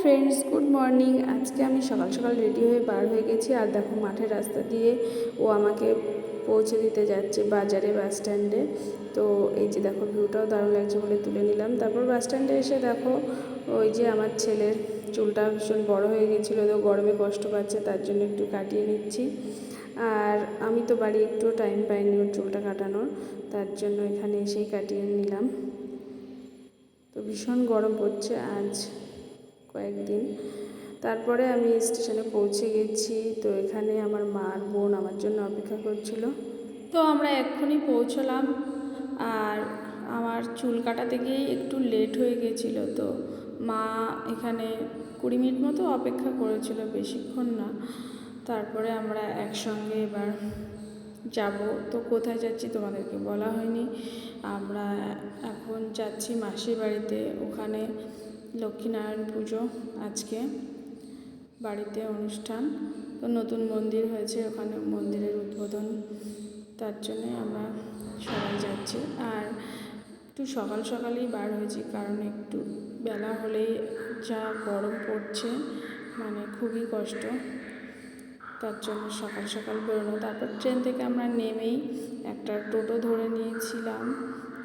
Friends, good morning. আজকে আমি সকাল সকাল রেডি হয়ে বার হয়ে গেছি। আর দেখো মাঠের রাস্তা দিয়ে ও আমাকে পৌঁছে দিতে যাচ্ছে বাজারে, বাস স্ট্যান্ডে। তো এই যে দেখো ভিউটাও দারুণ লাগছে বলে তুলে নিলাম। তারপর বাস স্ট্যান্ডে এসে দেখো ওই যে আমার ছেলের চুলটা ভীষণ বড় হয়ে গেছিলো, তো গরমে কষ্ট পাচ্ছে, তার জন্য একটু কাটিয়ে নিচ্ছি। আর আমি তো বাড়ি একটু টাইম পাইনি ওর চুলটা কাটানোর, তার জন্য এখানে এসেই কাটিয়ে নিলাম। তো ভীষণ গরম পড়ছে আজ কয়েকদিন। তারপরে আমি স্টেশনে পৌঁছে গেছি। তো এখানে আমার মা আর বোন আমার জন্য অপেক্ষা করছিল। তো আমরা এক্ষুনি পৌঁছলাম। আর আমার চুল কাটাতে গিয়েই একটু লেট হয়ে গেছিলো, তো মা এখানে 20 মিনিট মতো অপেক্ষা করেছিল, বেশিক্ষণ না। তারপরে আমরা একসঙ্গে এবার যাব। তো কোথায় যাচ্ছি তোমাদেরকে বলা হয়নি। আমরা এখন যাচ্ছি মাসির বাড়িতে, ওখানে লক্ষ্মীনারায়ণ পুজো আজকে, বাড়িতে অনুষ্ঠান। তো নতুন মন্দির হয়েছে, ওখানে মন্দিরের উদ্বোধন, তার জন্যে আমরা সবাই যাচ্ছি। আর একটু সকাল সকালেই বার হয়েছি, কারণ একটু বেলা হলেই যা গরম পড়ছে, মানে খুবই কষ্ট, তার জন্য সকাল সকাল বেরোনো। তারপর ট্রেন থেকে আমরা নেমেই একটা টোটো ধরে নিয়েছিলাম,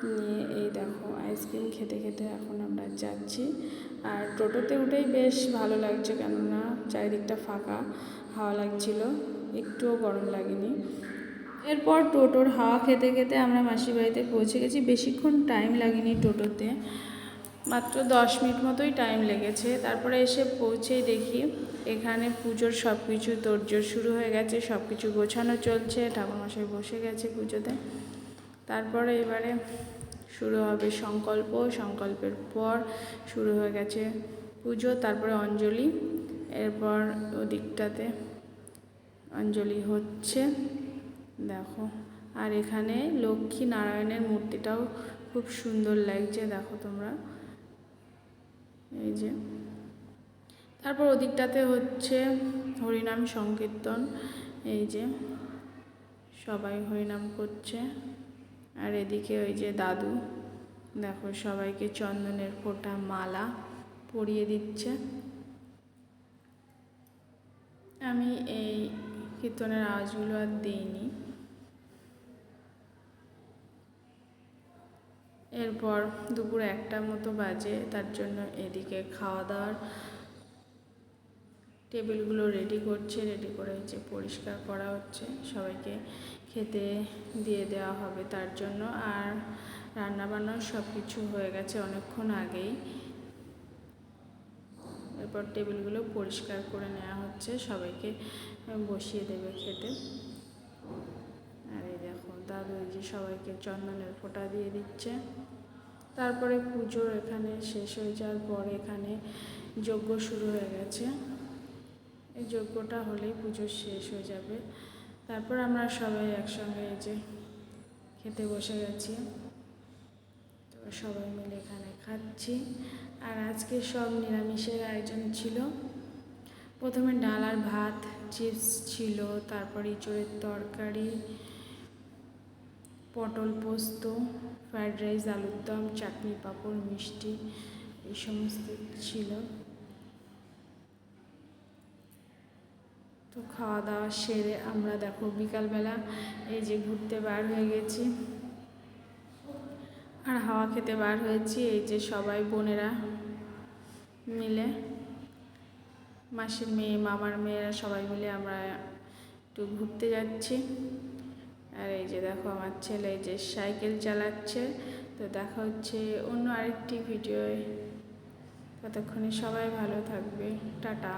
নিয়ে এই দেখো আইসক্রিম খেতে খেতে এখন আমরা যাচ্ছি। আর টোটোতে উঠেই বেশ ভালো লাগছে, কেননা চারিদিকটা ফাঁকা, হাওয়া লাগছিল, একটুও গরম লাগেনি। এরপর টোটোর হাওয়া খেতে খেতে আমরা মাসির বাড়িতে পৌঁছে গেছি। বেশিক্ষণ টাইম লাগেনি টোটোতে, মাত্র 10 মিনিট মতোই টাইম লেগেছে। তারপরে এসে পৌঁছেই দেখি এখানে পুজোর সব কিছু তোড়জোড় শুরু হয়ে গেছে, সব কিছু গোছানো চলছে, ঠাকুরমশাই বসে গেছে পুজোতে। তারপরে এবারে শুরু হবে সংকল্পের পর শুরু হয়ে গেছে পুজো, তারপরে অঞ্জলি। এরপর ওদিকটাতে অঞ্জলি হচ্ছে দেখো। আর এখানে লক্ষ্মী নারায়ণের মূর্তিটাও খুব সুন্দর লাগছে, দেখো তোমরা, এই যে। তারপর ওদিকটাতে হচ্ছে হরিনাম সংকীর্তন, এই যে সবাই হরিনাম করছে। আর এদিকে ওই যে দাদু, দেখো সবাইকে চন্দনের ফোঁটা মালা পরিয়ে দিচ্ছে। আমি এই কীর্তনের আওয়াজগুলো আর দিইনি। এরপর দুপুর 1টার মতো বাজে, তার জন্য এদিকে খাওয়া দাওয়ার টেবিলগুলো রেডি করে হচ্ছে পরিষ্কার করা হচ্ছে, সবাইকে খেতে দিয়ে দেওয়া হবে তার জন্য। আর রান্নাবান্না সব কিছু হয়ে গেছে অনেকক্ষণ আগেই। এরপর টেবিলগুলো পরিষ্কার করে নেওয়া হচ্ছে, সবাইকে বসিয়ে দেবে খেতে। আর এই দেখো দাদু এই যে সবাইকে চন্দনের ফোঁটা দিয়ে দিচ্ছে। তারপরে পুজো এখানে শেষ হয়ে যাওয়ার পর এখানে যজ্ঞ শুরু হয়ে গেছে। এই যজ্ঞটা হলেই পুজো শেষ হয়ে যাবে। তারপর আমরা সবাই একসঙ্গে এই যে খেতে বসে গেছি, তো সবাই মিলে এখানে খাচ্ছি। আর আজকে সব নিরামিষের আয়োজন ছিল। প্রথমে ডাল আর ভাত, চিপস ছিল, তারপর ইঁচড়ের তরকারি, পটল পোস্ত, ফ্রায়েড রাইস, আলুর দম, চাটনি, পাঁপড়, মিষ্টি, এই সমস্ত ছিল। তো খাওয়া দাওয়া সেরে আমরা দেখো বিকালবেলা এই যে ঘুরতে বার হয়ে গেছি আর হাওয়া খেতে বার হয়েছি। এই যে সবাই বোনেরা মিলে, মাসির মেয়ে, মামার মেয়েরা সবাই মিলে আমরা একটু ঘুরতে যাচ্ছি। আর এই যে দেখো আমার ছেলে এই যে সাইকেল চালাচ্ছে। তো দেখা হচ্ছে অন্য আরেকটি ভিডিওয়, ততক্ষণে সবাই ভালো থাকবে, টাটা।